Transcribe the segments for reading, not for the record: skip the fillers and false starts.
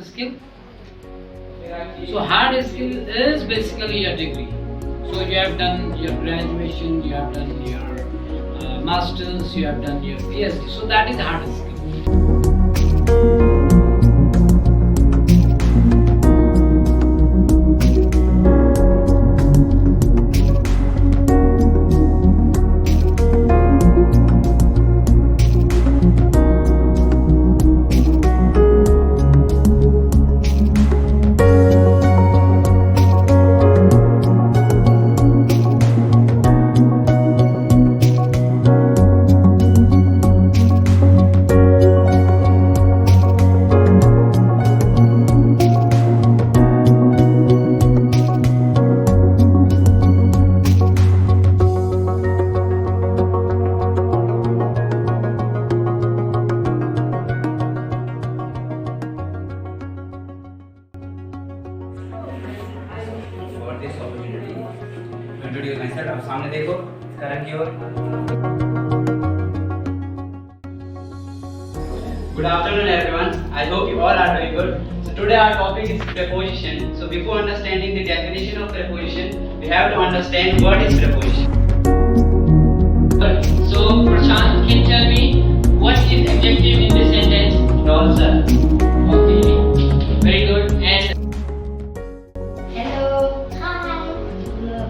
hard skill? So hard skill is basically a degree. So you have done your graduation, you have done your masters, you have done your PhD. So that is hard skill. For this opportunity to introduce myself. अब सामने देखो करण की ओर. Good afternoon everyone. I hope you all are very good. So today our topic is preposition. So before understanding the definition of preposition, we have to understand what is preposition. So Prashant can tell me what is adjective in this sentence? Also, Okay, very good. And Hello. Hi.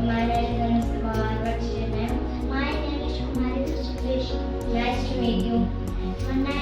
My name is Kumar. What's your name? My name is Kumari Sukesh. Nice to meet you. My name